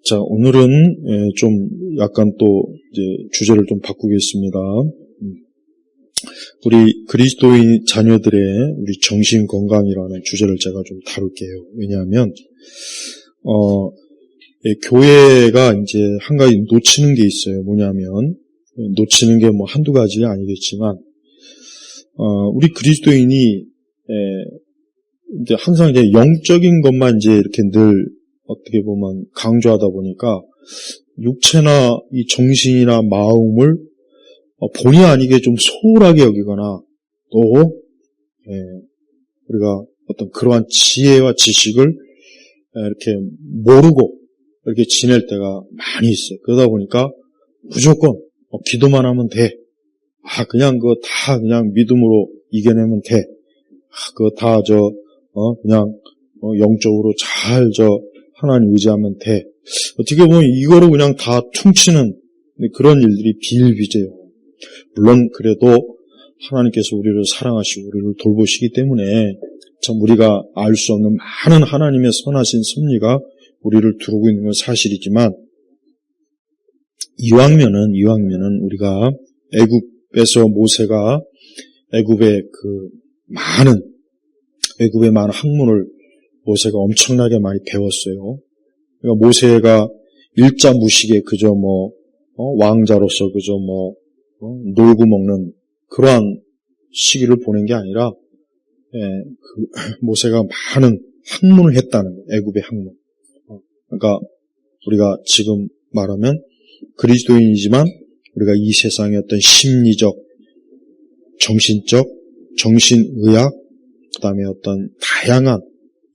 자, 오늘은 좀 약간 또 이제 주제를 좀 바꾸겠습니다. 우리 그리스도인 자녀들의 우리 정신 건강이라는 주제를 제가 좀 다룰게요. 왜냐하면 교회가 이제 한 가지 놓치는 게 있어요. 뭐냐면 놓치는 게 뭐 한두 가지가 아니겠지만 우리 그리스도인이 이제 항상 이제 영적인 것만 이제 이렇게 늘 어떻게 보면 강조하다 보니까 육체나 이 정신이나 마음을 본의 아니게 좀 소홀하게 여기거나 또 우리가 어떤 그러한 지혜와 지식을 이렇게 모르고 이렇게 지낼 때가 많이 있어요. 그러다 보니까 무조건 기도만 하면 돼. 그냥 그거 다 그냥 믿음으로 이겨내면 돼. 그거 다 그냥 영적으로 잘 하나님 의지하면 돼. 어떻게 보면 이거로 그냥 다 퉁치는 그런 일들이 비일비재요. 물론 그래도 하나님께서 우리를 사랑하시고 우리를 돌보시기 때문에 참 우리가 알 수 없는 많은 하나님의 선하신 섭리가 우리를 두르고 있는 건 사실이지만 이왕이면은 우리가 애굽에서 모세가 애굽의 많은 학문을 모세가 엄청나게 많이 배웠어요. 그러니까 모세가 일자무식에 그저 왕자로서 그저 놀고 먹는 그러한 시기를 보낸 게 아니라 모세가 많은 학문을 했다는 거예요. 애굽의 학문. 그러니까 우리가 지금 말하면 그리스도인이지만 우리가 이 세상의 어떤 심리적, 정신적, 정신의학, 그 다음에 어떤 다양한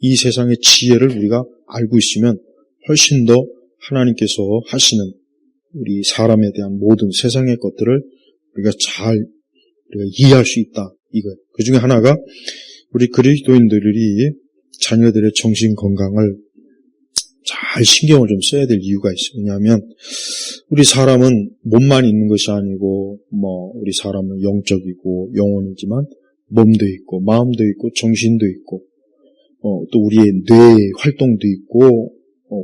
이 세상의 지혜를 우리가 알고 있으면 훨씬 더 하나님께서 하시는 우리 사람에 대한 모든 세상의 것들을 우리가 이해할 수 있다. 이거예요. 그 중에 하나가 우리 그리스도인들이 자녀들의 정신 건강을 잘 신경을 좀 써야 될 이유가 있어요. 왜냐하면 우리 사람은 몸만 있는 것이 아니고 우리 사람은 영적이고 영혼이지만 몸도 있고 마음도 있고 정신도 있고 또 우리의 뇌의 활동도 있고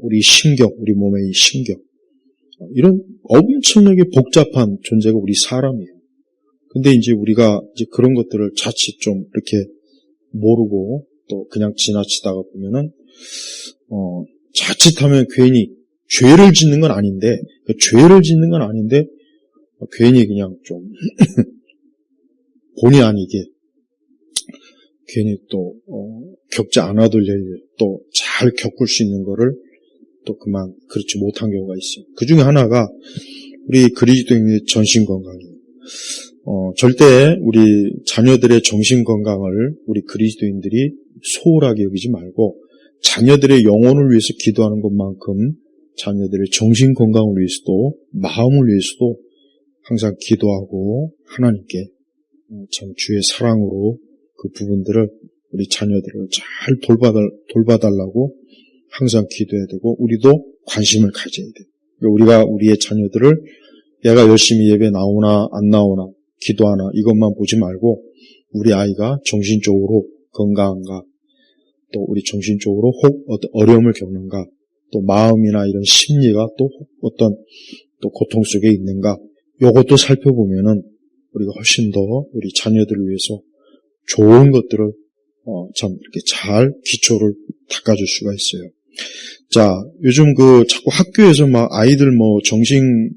우리 신경, 우리 몸의 신경 이런 엄청나게 복잡한 존재가 우리 사람이에요. 근데 이제 우리가 이제 그런 것들을 자칫 좀 이렇게 모르고 또 그냥 지나치다가 보면은 자칫하면 괜히 죄를 짓는 건 아닌데 괜히 그냥 좀 본의 아니게 괜히 또 겪지 않아도 될 일, 또 잘 겪을 수 있는 거를 또 그만 그렇지 못한 경우가 있어요. 그 중에 하나가 우리 그리스도인의 정신 건강이에요. 절대 우리 자녀들의 정신 건강을 우리 그리스도인들이 소홀하게 여기지 말고 자녀들의 영혼을 위해서 기도하는 것만큼 자녀들의 정신 건강을 위해서도 마음을 위해서도 항상 기도하고 하나님께 참 주의 사랑으로 그 부분들을 우리 자녀들을 잘 돌봐달라고 항상 기도해야 되고 우리도 관심을 가져야 돼요. 우리가 우리의 자녀들을 얘가 열심히 예배 나오나 안 나오나 기도하나 이것만 보지 말고 우리 아이가 정신적으로 건강한가 또 우리 정신적으로 혹 어려움을 겪는가 또 마음이나 이런 심리가 또 어떤 또 고통 속에 있는가 이것도 살펴보면은 우리가 훨씬 더 우리 자녀들을 위해서 좋은 것들을 참 이렇게 잘 기초를 닦아줄 수가 있어요. 자, 요즘 자꾸 학교에서 아이들 정신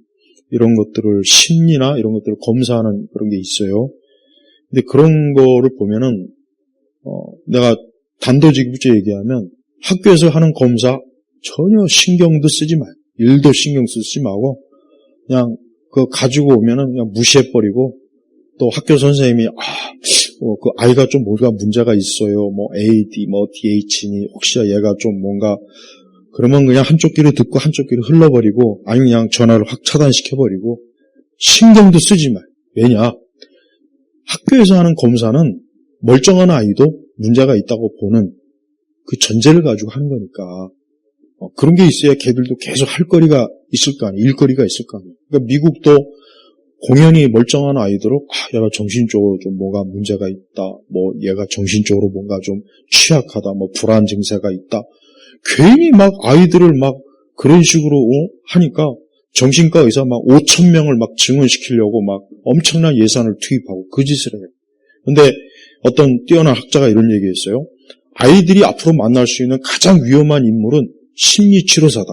이런 것들을 심리나 이런 것들을 검사하는 그런 게 있어요. 근데 그런 거를 보면은 내가 단도직입적으로 얘기하면 학교에서 하는 검사 전혀 신경도 쓰지 마요. 일도 신경 쓰지 말고 그냥 그거 가지고 오면은 그냥 무시해버리고 또 학교 선생님이 그 아이가 좀 뭔가 문제가 있어요. AD, DH니 혹시 얘가 좀 뭔가 그러면 그냥 한쪽 귀로 듣고 한쪽 귀로 흘러버리고 아니면 그냥 전화를 확 차단시켜버리고 신경도 쓰지 마요. 왜냐? 학교에서 하는 검사는 멀쩡한 아이도 문제가 있다고 보는 그 전제를 가지고 하는 거니까 그런 게 있어야 걔들도 계속 할 거리가 있을 거 아니에요. 일거리가 있을 거 아니에요. 그러니까 미국도 공연히 멀쩡한 아이들을 얘가 정신적으로 좀 뭐가 문제가 있다. 얘가 정신적으로 뭔가 좀 취약하다. 불안 증세가 있다. 괜히 아이들을 그런 식으로 하니까 정신과 의사 막 5,000명을 막 증언시키려고 막 엄청난 예산을 투입하고 그 짓을 해요. 근데 어떤 뛰어난 학자가 이런 얘기했어요. 아이들이 앞으로 만날 수 있는 가장 위험한 인물은 심리치료사다.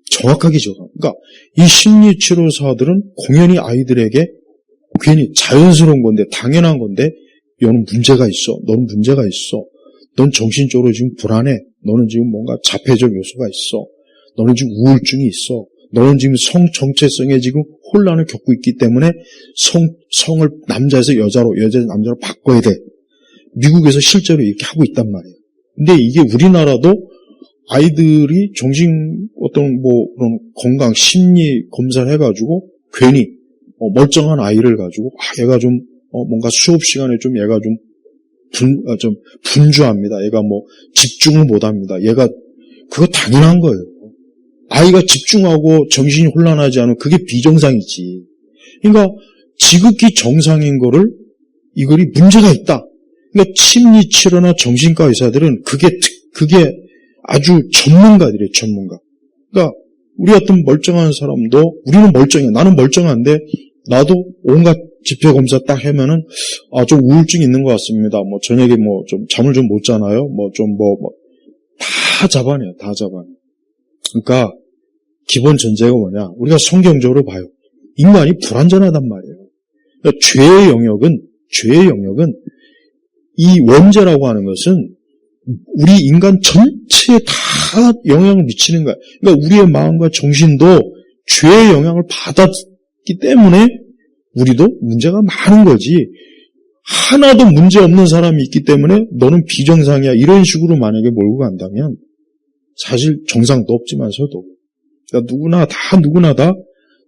정확하게 적어. 그러니까 이 심리치료사들은 공연히 아이들에게 괜히 자연스러운 건데 당연한 건데 너는 문제가 있어. 너는 문제가 있어. 넌 정신적으로 지금 불안해. 너는 지금 뭔가 자폐적 요소가 있어. 너는 지금 우울증이 있어. 너는 지금 성 정체성에 지금 혼란을 겪고 있기 때문에 성을 남자에서 여자로, 여자에서 남자로 바꿔야 돼. 미국에서 실제로 이렇게 하고 있단 말이에요. 근데 이게 우리나라도 아이들이 정신 어떤 뭐 그런 건강 심리 검사를 해가지고 괜히 멀쩡한 아이를 가지고 얘가 좀 뭔가 수업 시간에 좀 얘가 좀 분주합니다. 얘가 뭐 집중을 못합니다. 얘가 그거 당연한 거예요. 아이가 집중하고 정신이 혼란하지 않으면 그게 비정상이지. 그러니까 지극히 정상인 거를 이거리 문제가 있다. 그러니까 심리치료나 정신과 의사들은 그게 아주 전문가들이에요. 전문가. 그러니까 우리 같은 멀쩡한 사람도 우리는 멀쩡해. 나는 멀쩡한데 나도 온갖 지표 검사 딱 하면은 좀 우울증이 있는 것 같습니다. 뭐 저녁에 뭐 좀 잠을 좀 못 자나요? 뭐 좀 다 잡아내요. 다 잡아내. 그러니까 기본 전제가 뭐냐? 우리가 성경적으로 봐요. 인간이 불완전하단 말이에요. 그러니까 죄의 영역은 이 원죄라고 하는 것은 우리 인간 전체에 다 영향을 미치는 거야. 그러니까 우리의 마음과 정신도 죄의 영향을 받았기 때문에 우리도 문제가 많은 거지. 하나도 문제 없는 사람이 있기 때문에 너는 비정상이야. 이런 식으로 만약에 몰고 간다면 사실 정상도 없지만서도 그러니까 누구나 다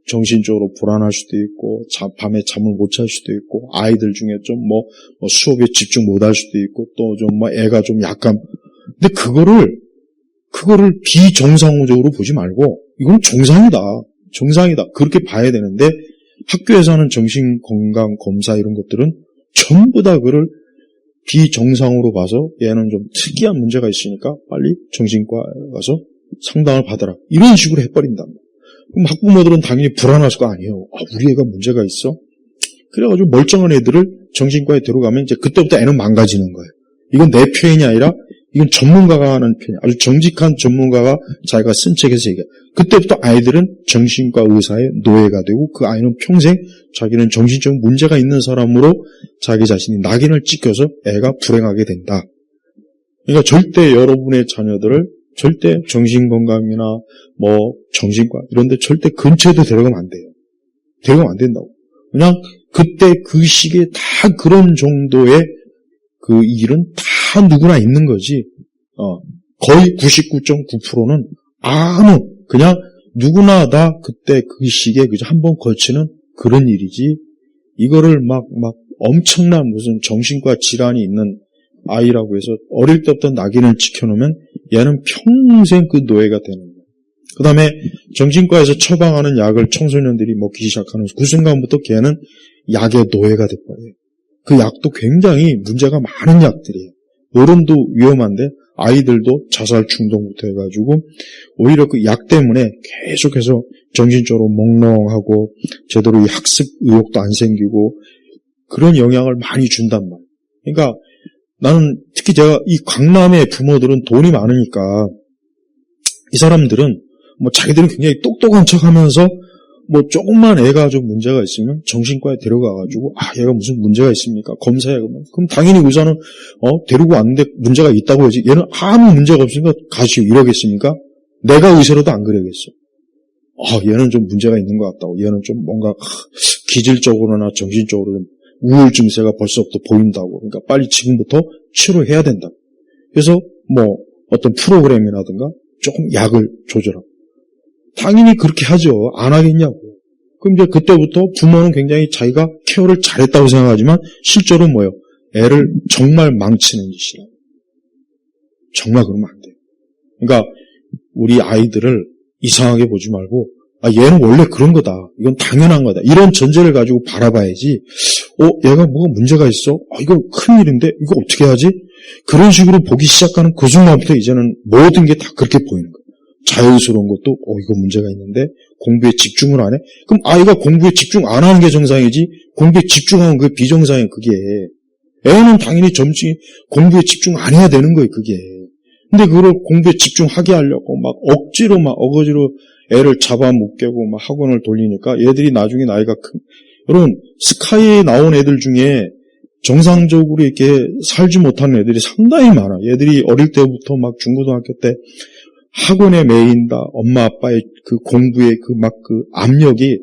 정신적으로 불안할 수도 있고 밤에 잠을 못 잘 수도 있고 아이들 중에 좀 뭐 수업에 집중 못 할 수도 있고 또 좀 뭐 애가 좀 약간 근데 그거를 비정상적으로 보지 말고 이건 정상이다 그렇게 봐야 되는데 학교에서 하는 정신건강검사 이런 것들은 전부 다 그걸 비정상으로 봐서 얘는 좀 특이한 문제가 있으니까 빨리 정신과에 가서 상담을 받아라 이런 식으로 해버린다. 그럼 학부모들은 당연히 불안할 거 아니에요. 우리 애가 문제가 있어? 그래가지고 멀쩡한 애들을 정신과에 데려가면 이제 그때부터 애는 망가지는 거예요. 이건 내 표현이 아니라 이건 전문가가 하는 표현, 아주 정직한 전문가가 자기가 쓴 책에서 얘기해요. 그때부터 아이들은 정신과 의사의 노예가 되고 그 아이는 평생 자기는 정신적 문제가 있는 사람으로 자기 자신이 낙인을 찍혀서 애가 불행하게 된다. 그러니까 절대 여러분의 자녀들을 절대 정신건강이나 뭐 정신과 이런 데 절대 근처에도 데려가면 안 돼요. 데려가면 안 된다고. 그냥 그때 그 시기에 다 그런 정도의 그 일은 다 누구나 있는 거지. 거의 99.9%는 그냥 누구나 다 그때 그 시기에 그저 한번 거치는 그런 일이지. 이거를 막 엄청난 무슨 정신과 질환이 있는 아이라고 해서 어릴 때부터 낙인을 찍혀놓으면 얘는 평생 그 노예가 되는 거예요. 그 다음에 정신과에서 처방하는 약을 청소년들이 먹기 시작하는 그 순간부터 걔는 약의 노예가 돼버려요. 그 약도 굉장히 문제가 많은 약들이에요. 어른도 위험한데 아이들도 자살 충동부터 해가지고 오히려 그 약 때문에 계속해서 정신적으로 몽롱하고 제대로 이 학습 의욕도 안 생기고 그런 영향을 많이 준단 말이에요. 그러니까 나는 특히 제가 이 강남의 부모들은 돈이 많으니까 이 사람들은 뭐 자기들은 굉장히 똑똑한 척하면서 뭐 조금만 애가 좀 문제가 있으면 정신과에 데려가가지고 얘가 무슨 문제가 있습니까? 검사해 그러면 그럼 당연히 의사는 데리고 왔는데 문제가 있다고 하지 얘는 아무 문제가 없으니까 가시오 이러겠습니까? 내가 의사로도 안 그러겠어. 얘는 좀 문제가 있는 것 같다고 얘는 좀 뭔가 기질적으로나 정신적으로 좀 우울 증세가 벌써부터 보인다고 그러니까 빨리 지금부터 치료해야 된다. 그래서 뭐 어떤 프로그램이라든가 조금 약을 조절하고 당연히 그렇게 하죠. 안 하겠냐고. 그럼 이제 그때부터 부모는 굉장히 자기가 케어를 잘했다고 생각하지만 실제로 뭐예요? 애를 정말 망치는 짓이에요. 정말 그러면 안 돼요. 그러니까 우리 아이들을 이상하게 보지 말고 얘는 원래 그런 거다. 이건 당연한 거다. 이런 전제를 가지고 바라봐야지. 얘가 뭐가 문제가 있어? 이거 큰일인데 이거 어떻게 하지? 그런 식으로 보기 시작하는 그 순간부터 이제는 모든 게 다 그렇게 보이는 거예요. 자연스러운 것도 이거 문제가 있는데 공부에 집중을 안 해? 그럼 아이가 공부에 집중 안 하는 게 정상이지 공부에 집중하면 그게 비정상이에요. 그게 애는 당연히 점찍이 공부에 집중 안 해야 되는 거예요. 그게 근데 그걸 공부에 집중하게 하려고 막 억지로 막 어거지로 애를 잡아먹게고 막 학원을 돌리니까 얘들이 나중에 나이가 큰 여러분 스카이에 나온 애들 중에 정상적으로 이렇게 살지 못하는 애들이 상당히 많아. 얘들이 어릴 때부터 막 중고등학교 때 학원에 매인다. 엄마 아빠의 그 공부의 그 압력이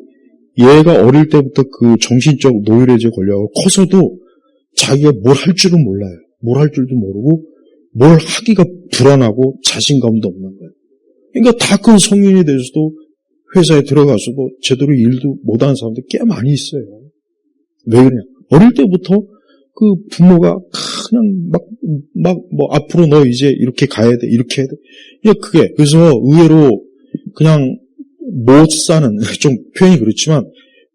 얘가 어릴 때부터 그 정신적 노이로제 걸려서 커서도 자기가 뭘 할 줄은 몰라요. 뭘 할 줄도 모르고 뭘 하기가 불안하고 자신감도 없는 거예요. 그러니까 다 큰 성인이 돼서도 회사에 들어가서도 제대로 일도 못하는 사람들이 꽤 많이 있어요. 왜 그러냐? 어릴 때부터 그 부모가 그냥 앞으로 너 이제 이렇게 가야 돼, 이렇게 해야 돼. 그냥 그게, 그래서 의외로 그냥 못 사는, 좀 표현이 그렇지만,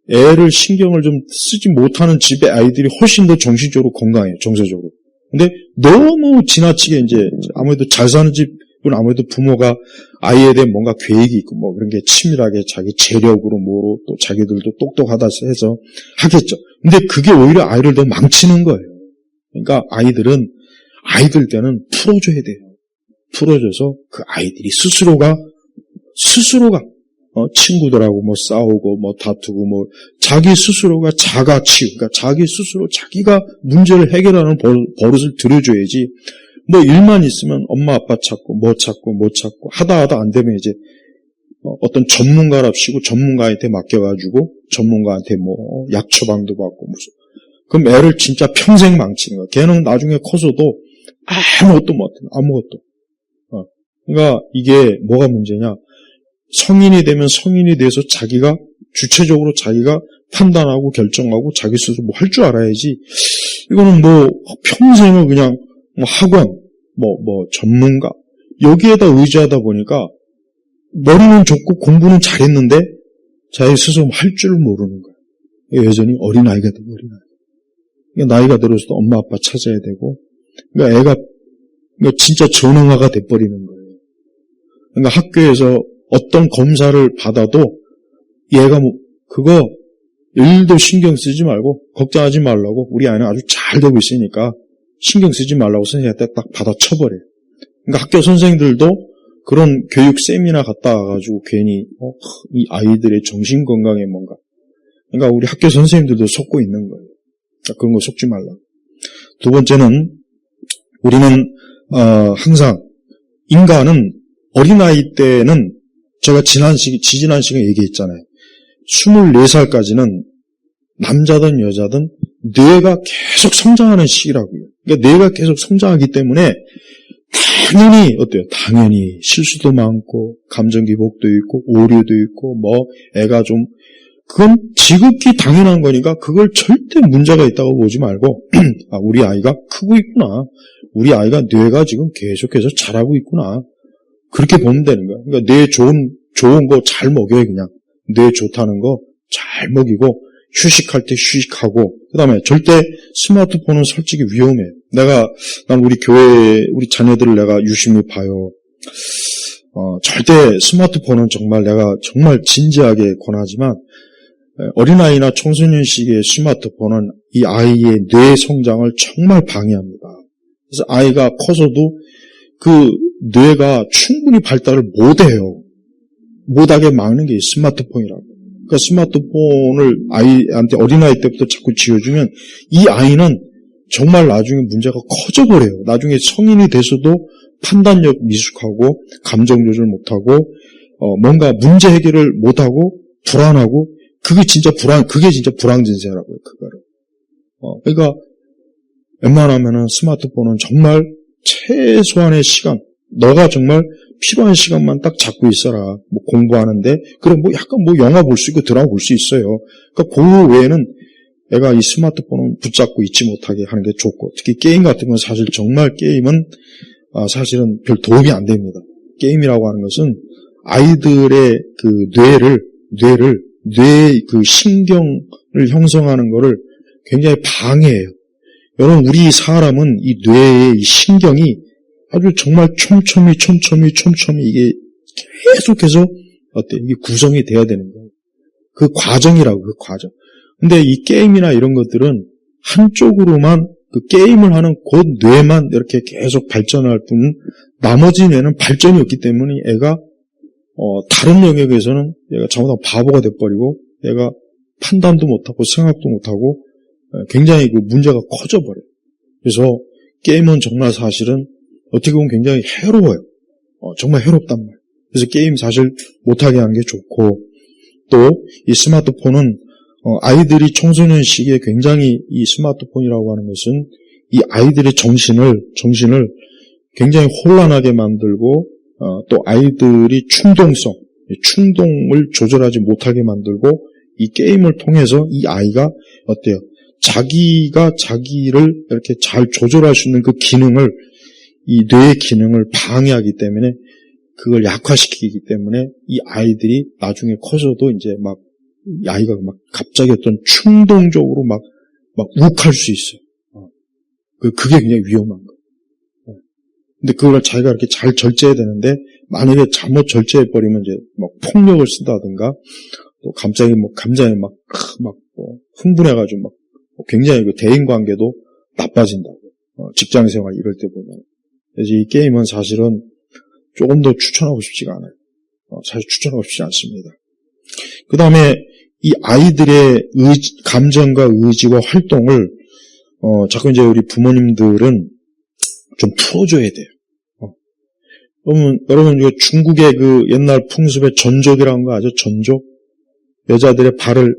애를 신경을 좀 쓰지 못하는 집의 아이들이 훨씬 더 정신적으로 건강해요, 정서적으로. 근데 너무 지나치게 이제, 아무래도 잘 사는 집은 아무래도 부모가 아이에 대한 뭔가 계획이 있고, 뭐 그런 게 치밀하게 자기 재력으로 뭐로 또 자기들도 똑똑하다 해서 하겠죠. 근데 그게 오히려 아이를 더 망치는 거예요. 그러니까 아이들 때는 풀어줘야 돼요. 풀어줘서 그 아이들이 스스로가 친구들하고 뭐 싸우고 뭐 다투고 뭐 자기 스스로가 자가치유, 그러니까 자기 스스로 자기가 문제를 해결하는 버릇을 들여줘야지. 뭐 일만 있으면 엄마 아빠 찾고 뭐 찾고 하다 안 되면 이제 어떤 전문가랍시고 전문가한테 맡겨가지고 전문가한테 뭐 약 처방도 받고 무슨 그럼 애를 진짜 평생 망치는 거야. 걔는 나중에 커서도 아무것도 못해. 아무것도. 그러니까 이게 뭐가 문제냐? 성인이 되면 성인이 돼서 자기가 주체적으로 자기가 판단하고 결정하고 자기 스스로 뭐 할 줄 알아야지. 이거는 뭐 평생을 그냥 뭐 학원, 뭐 전문가 여기에다 의지하다 보니까 머리는 좋고 공부는 잘했는데 자기 스스로 할 줄 모르는 거야. 여전히 어린아이가 되고 그러니까 나이가 들어서도 엄마 아빠 찾아야 되고 그러니까 애가 진짜 전응아가 돼버리는 거예요. 그러니까 학교에서 어떤 검사를 받아도 얘가 그거 일도 신경 쓰지 말고 걱정하지 말라고 우리 아이는 아주 잘 되고 있으니까 신경 쓰지 말라고 선생님한테 딱 받아 쳐버려요. 그러니까 학교 선생님들도 그런 교육 세미나 갔다 와가지고 괜히 이 아이들의 정신 건강에 뭔가 그러니까 우리 학교 선생님들도 속고 있는 거예요. 그러니까 그런 거 속지 말라. 두 번째는 우리는 항상 인간은 어린아이 때는 제가 지지난 시간에 얘기했잖아요. 24살까지는 남자든 여자든 뇌가 계속 성장하는 시기라고요. 그러니까 뇌가 계속 성장하기 때문에 당연히 어때요? 당연히 실수도 많고 감정 기복도 있고 오류도 있고 뭐 애가 좀 그건 지극히 당연한 거니까 그걸 절대 문제가 있다고 보지 말고 우리 아이가 크고 있구나. 우리 아이가 뇌가 지금 계속해서 자라고 있구나. 그렇게 보면 되는 거야. 그러니까 뇌 좋은 거 잘 먹여요, 그냥. 뇌 좋다는 거 잘 먹이고, 휴식할 때 휴식하고, 그 다음에 절대 스마트폰은 솔직히 위험해. 난 우리 교회, 우리 자녀들을 내가 유심히 봐요. 절대 스마트폰은 내가 정말 진지하게 권하지만, 어린아이나 청소년 시기의 스마트폰은 이 아이의 뇌 성장을 정말 방해합니다. 그래서 아이가 커서도 그 뇌가 충분히 발달을 못해요. 못하게 막는 게 스마트폰이라고. 그러니까 스마트폰을 아이한테 어린아이 때부터 자꾸 쥐어주면 이 아이는 정말 나중에 문제가 커져버려요. 나중에 성인이 돼서도 판단력 미숙하고 감정 조절 못하고 뭔가 문제 해결을 못하고 불안하고 그게 진짜 불안 증세라고요. 그거를. 그러니까 웬만하면은 스마트폰은 정말 최소한의 시간, 너가 정말 필요한 시간만 딱 잡고 있어라. 뭐 공부하는데, 그럼 뭐 약간 뭐 영화 볼 수 있고 드라마 볼 수 있어요. 그러니까 그 외에는 애가 이 스마트폰은 붙잡고 있지 못하게 하는 게 좋고, 특히 게임 같은 건 사실 정말 게임은 사실은 별 도움이 안 됩니다. 게임이라고 하는 것은 아이들의 그 뇌 그 신경을 형성하는 거를 굉장히 방해해요. 여러분, 우리 사람은 이 뇌의 이 신경이 아주 정말 촘촘히 이게 계속해서 이게 구성이 돼야 되는 거예요. 그 과정이라고, 그 과정. 근데 이 게임이나 이런 것들은 한쪽으로만 그 게임을 하는 그 뇌만 이렇게 계속 발전할 뿐 나머지 뇌는 발전이 없기 때문에 애가 다른 영역에서는 얘가 잘못하면 바보가 돼버리고 얘가 판단도 못하고 생각도 못하고 굉장히 그 문제가 커져버려요. 그래서 게임은 정말 사실은 어떻게 보면 굉장히 해로워요. 정말 해롭단 말이에요. 그래서 게임 사실 못하게 하는 게 좋고, 또 이 스마트폰은 아이들이 청소년 시기에 굉장히 이 스마트폰이라고 하는 것은 이 아이들의 정신을 굉장히 혼란하게 만들고, 또 아이들이 충동을 조절하지 못하게 만들고, 이 게임을 통해서 이 아이가 어때요? 자기가 자기를 이렇게 잘 조절할 수 있는 그 기능을, 이 뇌의 기능을 방해하기 때문에, 그걸 약화시키기 때문에 이 아이들이 나중에 커서도 이제 막, 이 아이가 막 갑자기 어떤 충동적으로 막 욱할 수 있어요. 그게 굉장히 위험한 거예요. 근데 그걸 자기가 이렇게 잘 절제해야 되는데, 만약에 잘못 절제해버리면 이제 막 폭력을 쓴다든가, 또 갑자기 감정이 막 흥분해가지고 막 굉장히 그 대인 관계도 나빠진다고. 직장 생활 이럴 때 보면. 그래서 이 게임은 사실은 조금 더 추천하고 싶지가 않아요. 사실 추천하고 싶지 않습니다. 그 다음에 이 아이들의 감정과 의지와 활동을, 자꾸 이제 우리 부모님들은 좀 풀어줘야 돼요. 여러분, 이거 중국의 그 옛날 풍습의 전족이라는 거 아죠? 전족? 여자들의 발을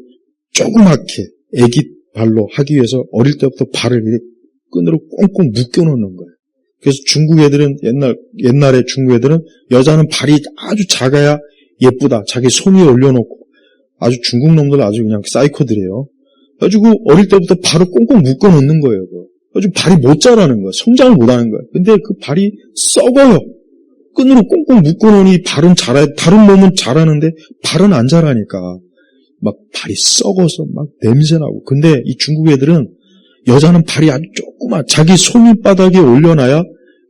조그맣게 애기 발로 하기 위해서 어릴 때부터 발을 끈으로 꽁꽁 묶여놓는 거예요. 그래서 중국 애들은 옛날에 중국 애들은 여자는 발이 아주 작아야 예쁘다. 자기 손 위에 올려놓고 아주 중국 놈들 아주 그냥 사이코들이에요. 그래가지고 어릴 때부터 발을 꽁꽁 묶어놓는 거예요. 그래가지고 발이 못 자라는 거예요. 성장을 못 하는 거예요. 근데 그 발이 썩어요. 끈으로 꽁꽁 묶어놓으니 발은 다른 몸은 자라는데 발은 안 자라니까 막 발이 썩어서 막 냄새나고. 근데 이 중국 애들은 여자는 발이 아주 조그만 자기 손윗바닥에 올려놔야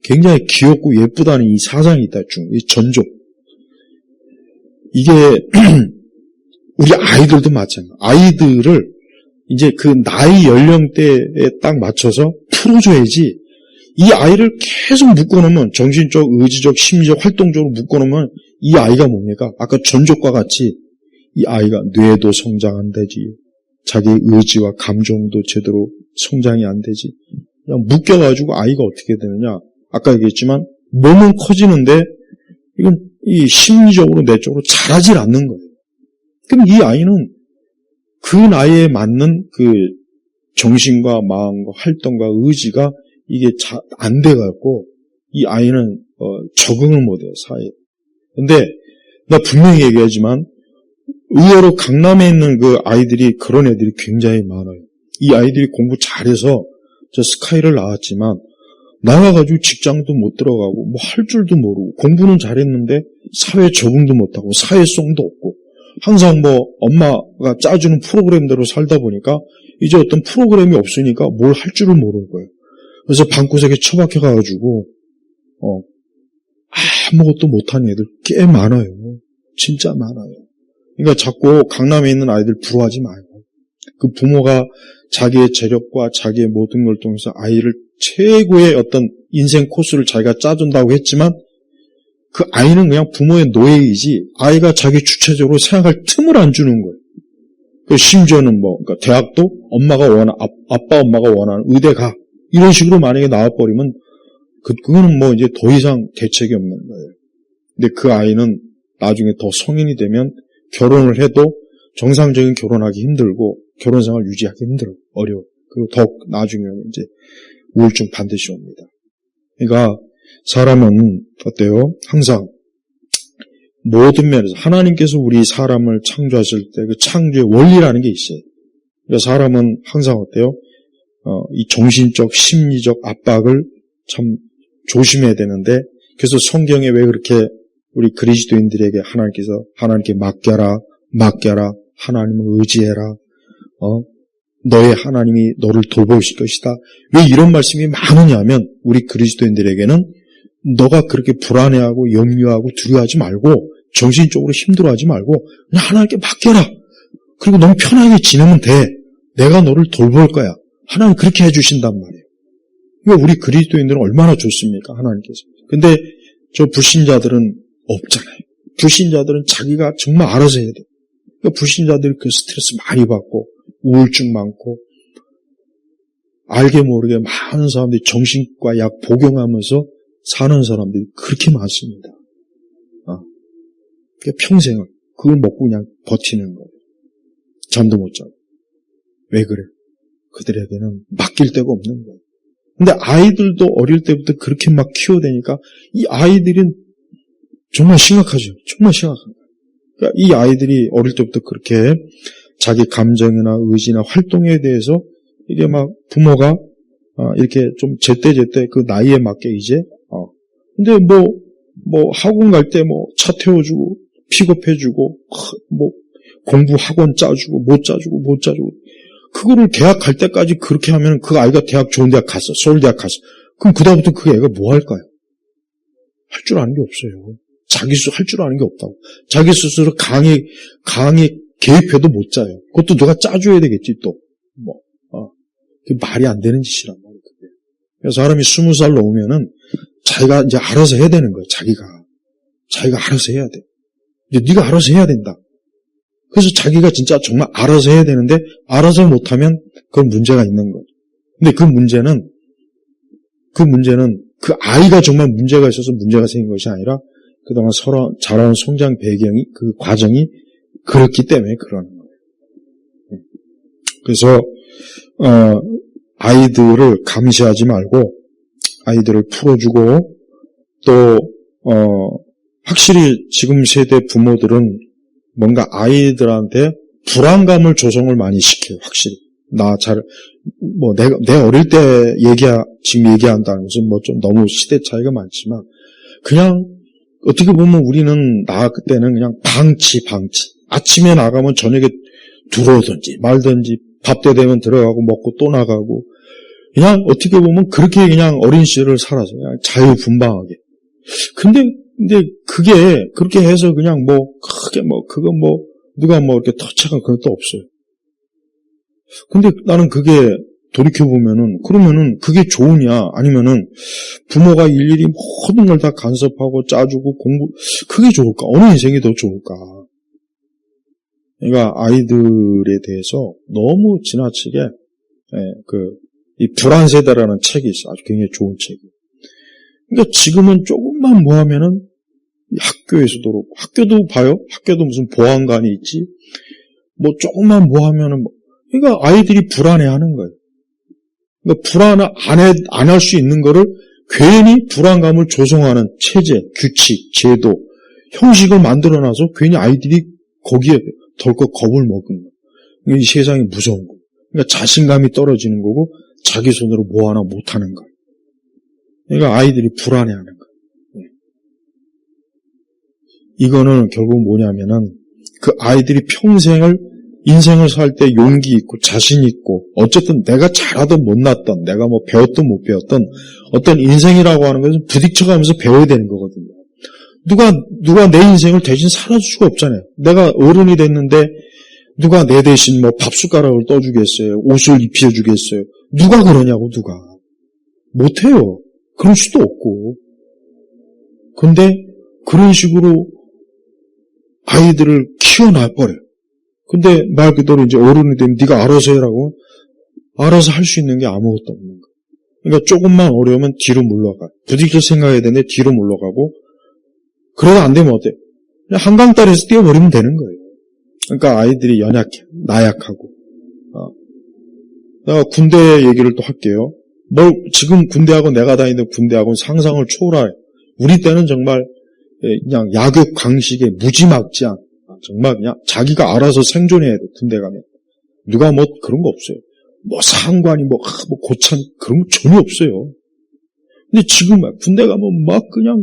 굉장히 귀엽고 예쁘다는 이 사상이 있다. 이 전족. 이게 우리 아이들도 마찬가지예요. 아이들을 이제 그 나이 연령대에 딱 맞춰서 풀어줘야지. 이 아이를 계속 묶어놓으면 정신적, 의지적, 심리적, 활동적으로 묶어놓으면 이 아이가 뭡니까? 아까 전족과 같이 이 아이가 뇌도 성장 안 되지. 자기 의지와 감정도 제대로 성장이 안 되지. 그냥 묶여가지고 아이가 어떻게 되느냐. 아까 얘기했지만 몸은 커지는데 이건 이 심리적으로 내적으로 자라질 않는 거예요. 그럼 이 아이는 그 나이에 맞는 그 정신과 마음과 활동과 의지가 이게 안 돼갖고 이 아이는 적응을 못해요, 사회에. 근데 나 분명히 얘기하지만 의외로 강남에 있는 그 아이들이 그런 애들이 굉장히 많아요. 이 아이들이 공부 잘해서 저 스카이를 나왔지만 나와가지고 직장도 못 들어가고 뭐 할 줄도 모르고 공부는 잘했는데 사회 적응도 못하고 사회성도 없고 항상 뭐 엄마가 짜주는 프로그램대로 살다 보니까 이제 어떤 프로그램이 없으니까 뭘 할 줄을 모르는 거예요. 그래서 방구석에 처박혀 가가지고 아무것도 못하는 애들 꽤 많아요. 진짜 많아요. 그러니까 자꾸 강남에 있는 아이들 부러워하지 말고 그 부모가 자기의 재력과 자기의 모든 걸 통해서 아이를 최고의 어떤 인생 코스를 자기가 짜준다고 했지만 그 아이는 그냥 부모의 노예이지 아이가 자기 주체적으로 생각할 틈을 안 주는 거예요. 심지어는 그러니까 대학도 아빠 엄마가 원하는 의대 가 이런 식으로 만약에 나와버리면 그거는 뭐 이제 더 이상 대책이 없는 거예요. 근데 그 아이는 나중에 더 성인이 되면 결혼을 해도 정상적인 결혼하기 힘들고 결혼 생활 유지하기 어려워. 그리고 더 나중에는 이제 우울증 반드시 옵니다. 그러니까 사람은 어때요? 항상 모든 면에서 하나님께서 우리 사람을 창조하실 때 그 창조의 원리라는 게 있어요. 그러니까 사람은 항상 어때요? 이 정신적, 심리적 압박을 참 조심해야 되는데 그래서 성경에 왜 그렇게 우리 그리스도인들에게 하나님께 맡겨라, 하나님을 의지해라, 너의 하나님이 너를 돌보실 것이다. 왜 이런 말씀이 많으냐면 우리 그리스도인들에게는 너가 그렇게 불안해하고 염려하고 두려워하지 말고 정신적으로 힘들어하지 말고 그냥 하나님께 맡겨라. 그리고 너무 편하게 지내면 돼. 내가 너를 돌볼 거야. 하나님 그렇게 해주신단 말이에요. 그러니까 우리 그리스도인들은 얼마나 좋습니까? 하나님께서. 근데 저 불신자들은 없잖아요. 불신자들은 자기가 정말 알아서 해야 돼요. 그러니까 불신자들이 그 스트레스 많이 받고 우울증 많고 알게 모르게 많은 사람들이 정신과 약 복용하면서 사는 사람들이 그렇게 많습니다. 그러니까 평생을 그걸 먹고 그냥 버티는 거예요. 잠도 못 자고. 왜 그래? 그들에게는 맡길 데가 없는 거예요. 근데 아이들도 어릴 때부터 그렇게 막 키워대니까 이 아이들은 정말 심각하죠. 정말 심각한 거예요. 그러니까 이 아이들이 어릴 때부터 그렇게 자기 감정이나 의지나 활동에 대해서 이게 막 부모가 이렇게 좀 제때제때 그 나이에 맞게 이제 근데 뭐 학원 갈 때 뭐 차 태워주고 픽업해주고 뭐 공부 학원 짜주고 못 짜주고 그거를 대학 갈 때까지 그렇게 하면 그 아이가 대학 좋은 대학 갔어. 서울대학 갔어. 그럼 그다음부터 그 애가 뭐 할까요? 할 줄 아는 게 없어요. 자기 스스로 할 줄 아는 게 없다고. 자기 스스로 강의 계획표도 못 짜요. 그것도 누가 짜줘야 되겠지 또. 그게 말이 안 되는 짓이란 말이에요. 그래서 사람이 20살 넘으면은 자기가 이제 알아서 해야 되는 거예요. 자기가 알아서 해야 돼. 이제 네가 알아서 해야 된다. 그래서 자기가 진짜 정말 알아서 해야 되는데 알아서 못하면 그건 문제가 있는 거예요. 근데 그 문제는 그 아이가 정말 문제가 있어서 문제가 생긴 것이 아니라 그동안 서로 자라온 성장 배경이 그 과정이 그렇기 때문에 그러는 거예요. 그래서 아이들을 감시하지 말고 아이들을 풀어주고 또 확실히 지금 세대 부모들은 뭔가 아이들한테 불안감을 조성을 많이 시켜요. 확실히 내 어릴 때 지금 얘기한다는 것은 뭐 좀 너무 시대 차이가 많지만 그냥 어떻게 보면 우리는 그때는 그냥 방치 아침에 나가면 저녁에 들어오든지 말든지 밥 때 되면 들어가고 먹고 또 나가고 그냥 어떻게 보면 그렇게 그냥 어린 시절을 살아서 그냥 자유분방하게. 근데 그게 그렇게 해서 그냥 크게 그건 누가 이렇게 터치한 그것도 없어요. 근데 나는 그게 그러면은 그게 좋으냐 아니면은 부모가 일일이 모든 걸 다 간섭하고 짜주고 그게 좋을까? 어느 인생이 더 좋을까? 그러니까 아이들에 대해서 너무 지나치게 이 불안세대라는 책이 있어. 아주 굉장히 좋은 책이에요. 그러니까 지금은 조금만 하면은 학교에서도 그렇고 학교도 봐요. 학교도 무슨 보안관이 있지. 조금만 하면은 그러니까 아이들이 불안해하는 거예요. 그러니까 불안을 안 할 수 있는 거를 괜히 불안감을 조성하는 체제, 규칙, 제도, 형식을 만들어놔서 괜히 아이들이 거기에 덜컥 겁을 먹는 거예요. 이 세상이 무서운 거예요. 그러니까 자신감이 떨어지는 거고 자기 손으로 뭐 하나 못하는 거예요. 그러니까 아이들이 불안해하는 거예요. 이거는 결국 뭐냐면은 그 아이들이 인생을 살 때 용기 있고 자신 있고 어쨌든 내가 잘하든 못났던 내가 배웠든 못 배웠던 어떤 인생이라고 하는 것은 부딪혀가면서 배워야 되는 거거든요. 누가 내 인생을 대신 살아줄 수가 없잖아요. 내가 어른이 됐는데 누가 내 대신 밥숟가락을 떠주겠어요? 옷을 입혀주겠어요? 누가 그러냐고 누가. 못해요. 그럴 수도 없고. 근데 그런 식으로 아이들을 키워놔버려요. 근데 말 그대로 이제 어른이 되면 네가 알아서 해라고 알아서 할 수 있는 게 아무것도 없는 거예요. 그러니까 조금만 어려우면 뒤로 물러가. 부딪힐 생각해야 되는데 뒤로 물러가고 그래도 안 되면 어때? 그냥 한강다리에서 뛰어버리면 되는 거예요. 그러니까 아이들이 나약하고. 내가 군대 얘기를 또 할게요. 지금 군대하고 내가 다니는 군대하고는 상상을 초월해. 우리 때는 정말 그냥 야교 강식에 무지막지한 정말 그냥 자기가 알아서 생존해야 돼. 군대 가면 누가 그런 거 없어요. 상관이 고참 그런 거 전혀 없어요. 근데 지금 군대 가면 그냥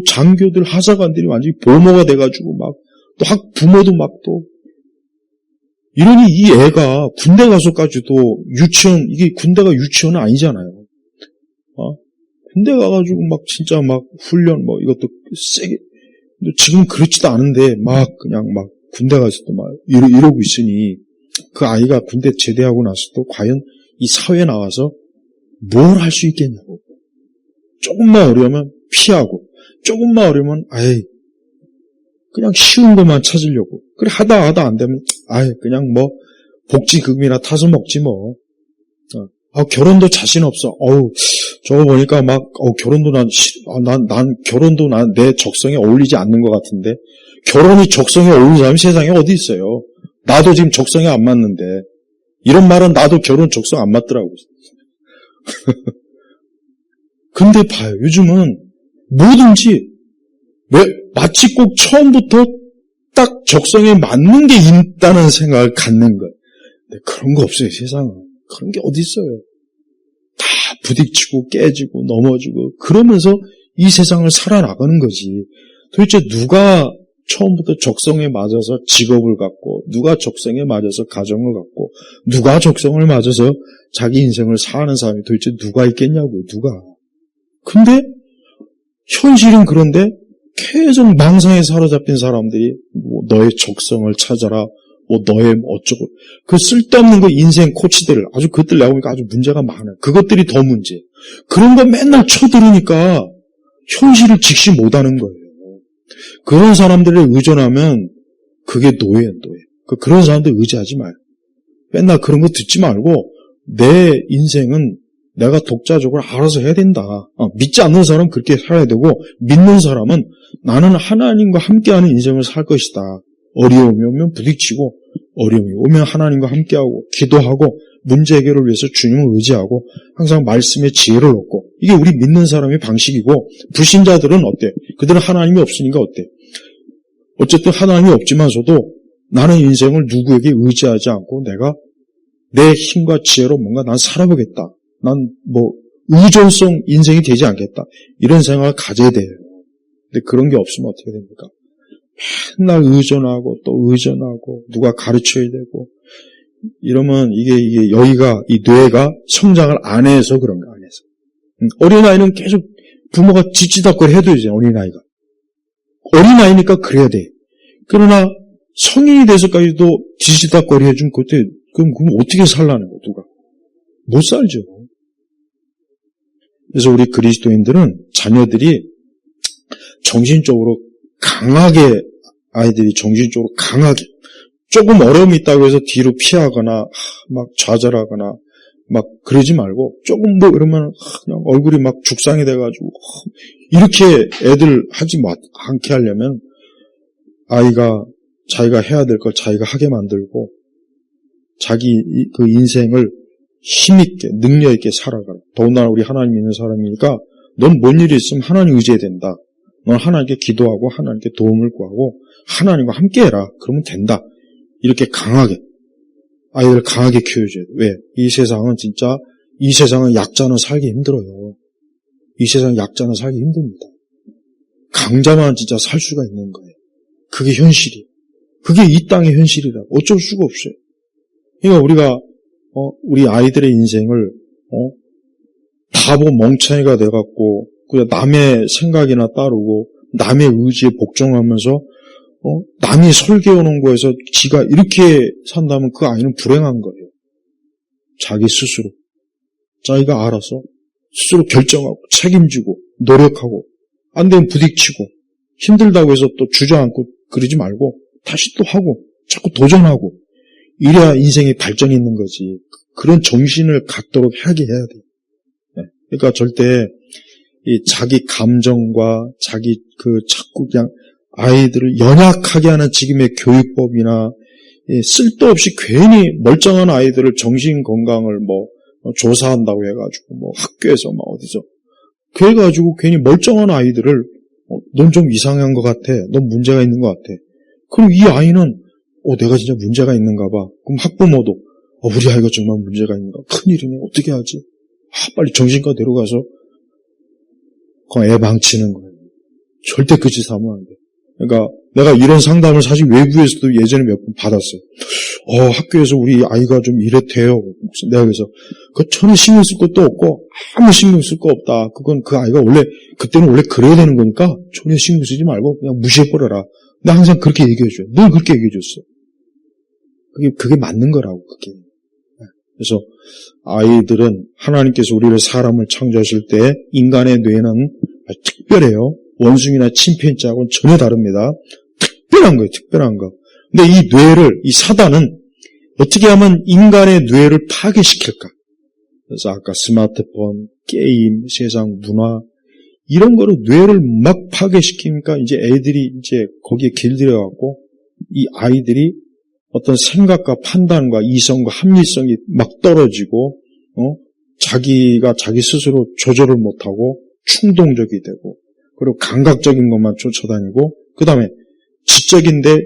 장교들 하사관들이 완전히 보모가 돼가지고 또 부모도 또 이러니 이 애가 군대 가서까지도 이게 군대가 유치원은 아니잖아요. 군대 가가지고 막 진짜 막 훈련 뭐 이것도 세게, 지금 그렇지도 않은데 막 그냥 막 군대 가서도 막 이러고 있으니 그 아이가 군대 제대하고 나서도 과연 이 사회에 나와서 뭘 할 수 있겠냐고. 조금만 어려우면 피하고, 조금만 어려우면 아이 그냥 쉬운 것만 찾으려고. 그래 하다 안 되면 아이 그냥 뭐 복지금이나 타서 먹지 뭐. 결혼도 자신 없어. 저거 보니까 막 결혼도 난 결혼도 내 적성에 어울리지 않는 것 같은데. 결혼이 적성에 어울리는 사람이 세상에 어디 있어요? 나도 지금 적성에 안 맞는데. 이런 말은 나도 결혼 적성 안 맞더라고. 근데 봐요. 요즘은 뭐든지 마치 꼭 처음부터 딱 적성에 맞는 게 있다는 생각을 갖는 거예요. 그런 거 없어요, 세상은. 그런 게 어디 있어요. 다 부딪히고 깨지고 넘어지고 그러면서 이 세상을 살아나가는 거지. 도대체 누가 처음부터 적성에 맞아서 직업을 갖고, 누가 적성에 맞아서 가정을 갖고, 누가 적성을 맞아서 자기 인생을 사는 사람이 도대체 누가 있겠냐고, 누가. 근데 현실은 그런데 계속 망상에 사로잡힌 사람들이 뭐 너의 적성을 찾아라, 뭐 너의 어쩌고, 그 쓸데없는 그 인생 코치들, 아주 그것들 내가 보니까 아주 문제가 많아요. 그것들이 더 문제. 그런 거 맨날 쳐들으니까 현실을 직시 못하는 거예요. 그런 사람들에 의존하면 그게 노예예요, 노예. 그런 사람들 의지하지 마요. 맨날 그런 거 듣지 말고 내 인생은 내가 독자적으로 알아서 해야 된다. 믿지 않는 사람은 그렇게 살아야 되고, 믿는 사람은 나는 하나님과 함께하는 인생을 살 것이다. 어려움이 오면 부딪히고, 어려움이 오면 하나님과 함께하고, 기도하고, 문제 해결을 위해서 주님을 의지하고, 항상 말씀의 지혜를 얻고, 이게 우리 믿는 사람의 방식이고, 불신자들은 어때? 그들은 하나님이 없으니까 어때? 어쨌든 하나님이 없지만서도 나는 인생을 누구에게 의지하지 않고 내가 내 힘과 지혜로 뭔가 난 살아보겠다. 난 뭐 의존성 인생이 되지 않겠다. 이런 생각을 가져야 돼요. 근데 그런 게 없으면 어떻게 됩니까? 맨날 의존하고 또 의존하고 누가 가르쳐야 되고 이러면 이게 여기가 이 뇌가 성장을 안 해서 그런 거 안 해서. 어린아이는 계속 부모가 짖지덕거리 해도 이제 어린아이가. 어린아이니까 그래야 돼. 그러나 성인이 돼서까지도 짖지덕거리 해준 그때 그럼 어떻게 살라는 거야 누가? 못 살죠. 그래서 우리 그리스도인들은 자녀들이 정신적으로 강하게, 아이들이 정신적으로 강하게, 조금 어려움이 있다고 해서 뒤로 피하거나 막 좌절하거나 막 그러지 말고 조금 뭐 이러면 그냥 얼굴이 막 죽상이 돼가지고 이렇게 애들 하지 않게 하려면 아이가 자기가 해야 될 걸 자기가 하게 만들고 자기 그 인생을 힘있게 능력있게 살아가라. 더군다나 우리 하나님 믿는 사람이니까 넌 뭔 일이 있으면 하나님 의지해야 된다. 넌 하나님께 기도하고 하나님께 도움을 구하고 하나님과 함께해라. 그러면 된다. 이렇게 강하게 아이들 강하게 키워줘야 돼. 왜? 이 세상은 진짜 이 세상은 약자는 살기 힘들어요. 이 세상 약자는 살기 힘듭니다. 강자만 진짜 살 수가 있는 거예요. 그게 현실이에요. 그게 이 땅의 현실이라 어쩔 수가 없어요. 그러니까 우리가 우리 아이들의 인생을 바보 멍청이가 돼갖고 그냥 남의 생각이나 따르고 남의 의지에 복종하면서 남이 설계해놓은 거에서 지가 이렇게 산다면 그 아이는 불행한 거예요. 자기 스스로 자기가 알아서 스스로 결정하고 책임지고 노력하고 안 되면 부딪히고 힘들다고 해서 또 주저앉고 그러지 말고 다시 또 하고 자꾸 도전하고 이래야 인생의 발전이 있는 거지. 그런 정신을 갖도록 하게 해야 돼. 그러니까 절대 이 자기 감정과 자기 자꾸 그냥 아이들을 연약하게 하는 지금의 교육법이나 쓸데없이 괜히 멀쩡한 아이들을 정신 건강을 조사한다고 해가지고 학교에서 어디서 그래가지고 괜히 멀쩡한 아이들을 넌 좀 이상한 것 같아. 넌 문제가 있는 것 같아. 그럼 이 아이는 내가 진짜 문제가 있는가 봐. 그럼 학부모도 우리 아이가 정말 문제가 있는가? 큰일이네. 어떻게 하지? 빨리 정신과 데려가서 그냥 애 망치는 거예요. 절대 그 짓 하면 안 돼. 그러니까 내가 이런 상담을 사실 외부에서도 예전에 몇 번 받았어요. 학교에서 우리 아이가 좀 이랬대요. 내가 그래서 전혀 신경 쓸 것도 없고 아무 신경 쓸 거 없다. 그건 그 아이가 그때는 원래 그래야 되는 거니까 전혀 신경 쓰지 말고 그냥 무시해버려라. 나 항상 그렇게 얘기해줘요. 늘 그렇게 얘기해줬어. 그게 맞는 거라고, 그게. 그래서 아이들은 하나님께서 우리를 사람을 창조하실 때 인간의 뇌는 특별해요. 원숭이나 침팬지하고는 전혀 다릅니다. 특별한 거예요, 특별한 거. 근데 이 사단은 어떻게 하면 인간의 뇌를 파괴시킬까? 그래서 아까 스마트폰, 게임, 세상 문화, 이런 거로 뇌를 막 파괴시키니까 이제 애들이 이제 거기에 길들여갖고 이 아이들이 어떤 생각과 판단과 이성과 합리성이 막 떨어지고, 자기가 자기 스스로 조절을 못하고 충동적이 되고, 그리고 감각적인 것만 쫓아다니고, 그 다음에 지적인데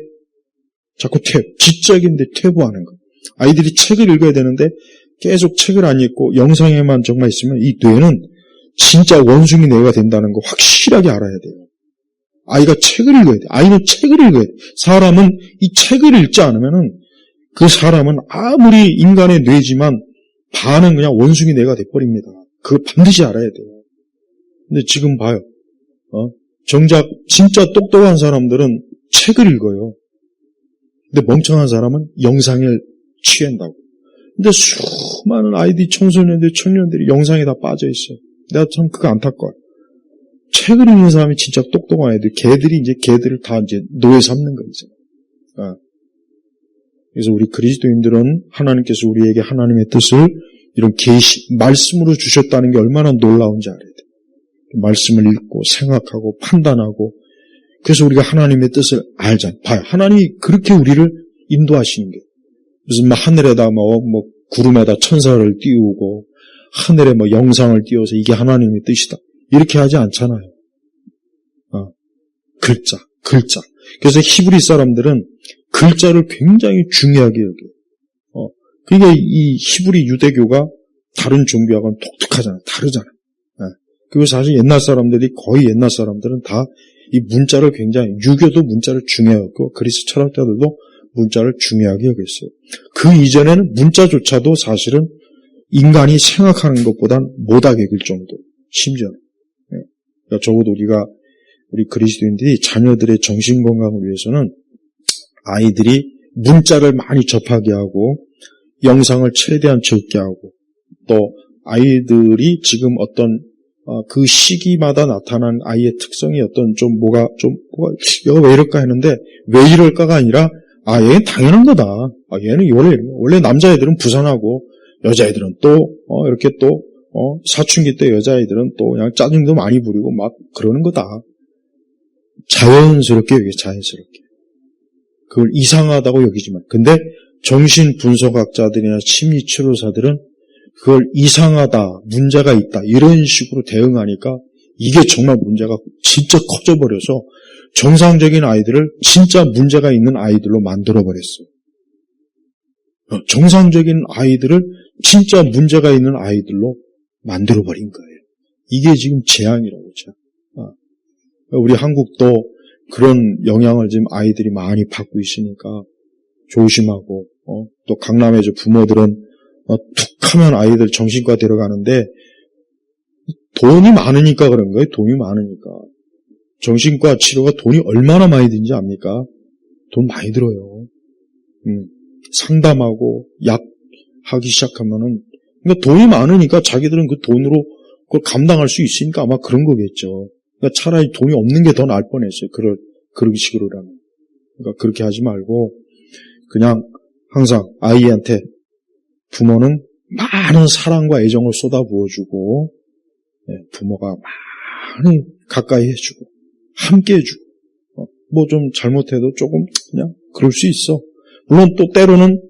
퇴보하는 거. 아이들이 책을 읽어야 되는데 계속 책을 안 읽고 영상에만 정말 있으면 이 뇌는 진짜 원숭이 뇌가 된다는 거 확실하게 알아야 돼요. 아이가 책을 읽어야 돼. 아이는 책을 읽어야 돼. 사람은 이 책을 읽지 않으면은 그 사람은 아무리 인간의 뇌지만 반은 그냥 원숭이 뇌가 돼버립니다. 그거 반드시 알아야 돼요. 근데 지금 봐요. 정작 진짜 똑똑한 사람들은 책을 읽어요. 근데 멍청한 사람은 영상에 취한다고. 근데 수많은 아이들이 청소년들, 청년들이 영상에 다 빠져 있어요. 내가 참 그거 안타까워요. 책을 읽는 사람이 진짜 똑똑한 애들, 걔들을 다 이제 노예 삼는 거죠. 그래서 우리 그리스도인들은 하나님께서 우리에게 하나님의 뜻을 이런 말씀으로 주셨다는 게 얼마나 놀라운지 알아야 돼요. 말씀을 읽고 생각하고 판단하고, 그래서 우리가 하나님의 뜻을 알잖아요. 봐요. 하나님이 그렇게 우리를 인도하시는 게. 무슨 하늘에다 구름에다 천사를 띄우고, 하늘에 영상을 띄워서 이게 하나님의 뜻이다. 이렇게 하지 않잖아요. 글자. 그래서 히브리 사람들은 글자를 굉장히 중요하게 여겨요. 그러니까 이 히브리 유대교가 다른 종교하고는 독특하잖아요. 다르잖아요. 그리고 사실 거의 옛날 사람들은 다 이 문자를 굉장히, 유교도 문자를 중요하고 그리스 철학자들도 문자를 중요하게 여겼어요. 그 이전에는 문자조차도 사실은 인간이 생각하는 것보단 못하게 여길 정도. 심지어는. 그러니까 적어도 우리 그리스도인들이 자녀들의 정신건강을 위해서는 아이들이 문자를 많이 접하게 하고 영상을 최대한 적게 하고, 또 아이들이 지금 어떤 그 시기마다 나타난 아이의 특성이 어떤 얘가 왜 이럴까 했는데, 왜 이럴까가 아니라, 얘는 당연한 거다. 얘는 원래 남자애들은 부산하고, 여자애들은 또, 이렇게 또, 사춘기 때 여자애들은 또 그냥 짜증도 많이 부리고 막 그러는 거다. 자연스럽게. 그걸 이상하다고 여기지만. 근데 정신분석학자들이나 심리치료사들은 그걸 이상하다, 문제가 있다, 이런 식으로 대응하니까 이게 정말 문제가 진짜 커져버려서 정상적인 아이들을 진짜 문제가 있는 아이들로 만들어버렸어요. 정상적인 아이들을 진짜 문제가 있는 아이들로 만들어버린 거예요. 이게 지금 재앙이라고 그러죠. 우리 한국도 그런 영향을 지금 아이들이 많이 받고 있으니까 조심하고, 또 강남의 부모들은 툭하면 아이들 정신과 데려가는데 돈이 많으니까 그런 거예요. 돈이 많으니까. 정신과 치료가 돈이 얼마나 많이 드는지 압니까? 돈 많이 들어요. 상담하고 약 하기 시작하면은, 그러니까 돈이 많으니까 자기들은 그 돈으로 그걸 감당할 수 있으니까 아마 그런 거겠죠. 그러니까 차라리 돈이 없는 게 더 나을 뻔했어요. 그런 식으로라면. 그러니까 그렇게 하지 말고 그냥 항상 아이한테 부모는 많은 사랑과 애정을 쏟아부어주고, 부모가 많이 가까이 해주고 함께 해주고, 좀 잘못해도 조금 그냥 그럴 수 있어. 물론 또 때로는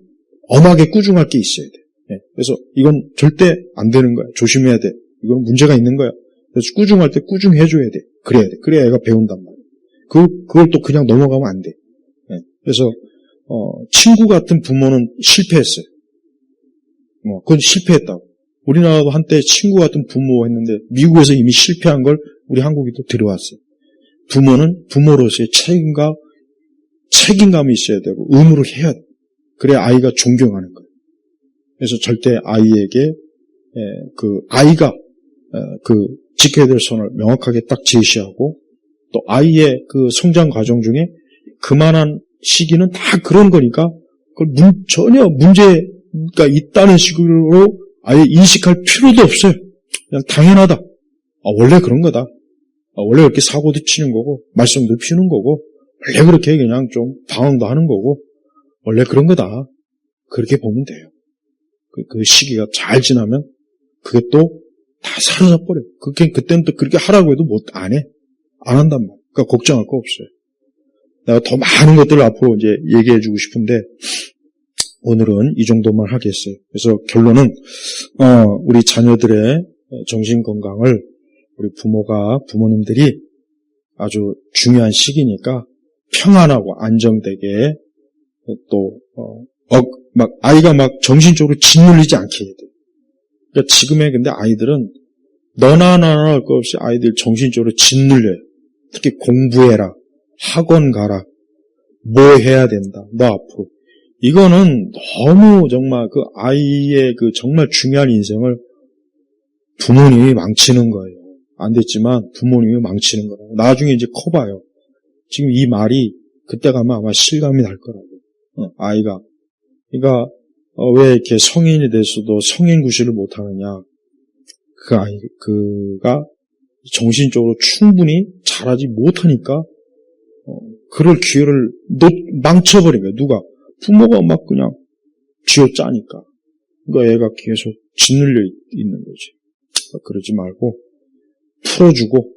엄하게 꾸중할 게 있어야 돼. 그래서 이건 절대 안 되는 거야. 조심해야 돼. 이건 문제가 있는 거야. 그래서 꾸중할 때 꾸중해줘야 돼. 그래야 돼. 그래야 애가 배운단 말이야. 그걸 또 그냥 넘어가면 안 돼. 그래서 친구 같은 부모는 실패했어요. 그건 실패했다고. 우리나라도 한때 친구 같은 부모 했는데 미국에서 이미 실패한 걸 우리 한국이 또 들어왔어요. 부모는 부모로서의 책임감이 있어야 되고 의무를 해야 돼. 그래 아이가 존경하는 거예요. 그래서 절대 아이에게 아이가 지켜야 될 선을 명확하게 딱 제시하고 또 아이의 그 성장 과정 중에 그만한 시기는 다 그런 거니까 그걸 전혀 문제가 있다는 식으로 아예 인식할 필요도 없어요. 그냥 당연하다. 원래 그런 거다. 원래 이렇게 사고도 치는 거고 말썽도 피우는 거고 원래 그렇게 그냥 좀 방황도 하는 거고 원래 그런 거다. 그렇게 보면 돼요. 그 시기가 잘 지나면 그게 또 다 사라져 버려요. 그때는 또 그렇게 하라고 해도 안 해. 안 한단 말이에요. 그러니까 걱정할 거 없어요. 내가 더 많은 것들을 앞으로 이제 얘기해 주고 싶은데 오늘은 이 정도만 하겠어요. 그래서 결론은 우리 자녀들의 정신 건강을 우리 부모님들이 아주 중요한 시기니까 평안하고 안정되게 또 아이가 막 정신적으로 짓눌리지 않게 해야 돼요. 그러니까 지금의 근데 아이들은 너나 나나 할 것 없이 아이들 정신적으로 짓눌려요. 특히 공부해라, 학원 가라, 뭐 해야 된다, 너 앞으로. 이거는 너무 정말 그 아이의 그 정말 중요한 인생을 부모님이 망치는 거예요. 안 됐지만 부모님이 망치는 거라고. 나중에 이제 커봐요. 지금 이 말이 그때 가면 아마 실감이 날 거라고. 아이가. 그러니까 왜 이렇게 성인이 됐어도 성인 구실을 못하느냐. 그가 정신적으로 충분히 잘하지 못하니까 그럴 기회를 망쳐버린 거예요. 누가? 부모가 막 그냥 쥐어짜니까. 그러니까 애가 계속 짓눌려 있는 거지. 그러지 말고 풀어주고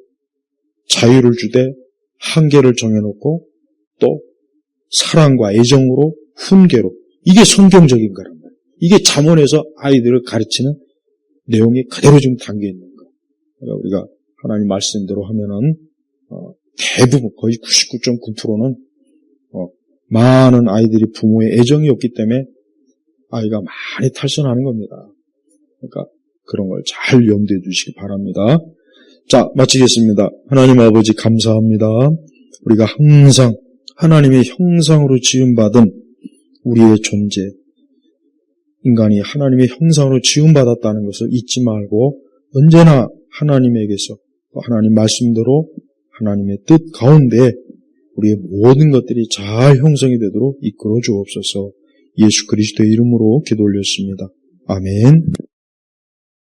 자유를 주되 한계를 정해놓고 또 사랑과 애정으로 훈계로 이게 성경적인 거란 말이에요. 이게 잠언에서 아이들을 가르치는 내용이 그대로 지금 담겨 있는 거예요. 그러니까 우리가 하나님 말씀대로 하면은 대부분 거의 99.9%는 많은 아이들이 부모의 애정이 없기 때문에 아이가 많이 탈선하는 겁니다. 그러니까 그런 걸 잘 염두해 주시기 바랍니다. 자, 마치겠습니다. 하나님 아버지 감사합니다. 우리가 항상 하나님의 형상으로 지음받은 우리의 존재, 인간이 하나님의 형상으로 지음받았다는 것을 잊지 말고 언제나 하나님에게서 하나님 말씀대로 하나님의 뜻 가운데 우리의 모든 것들이 잘 형성이 되도록 이끌어 주옵소서. 예수 그리스도의 이름으로 기도 올렸습니다. 아멘.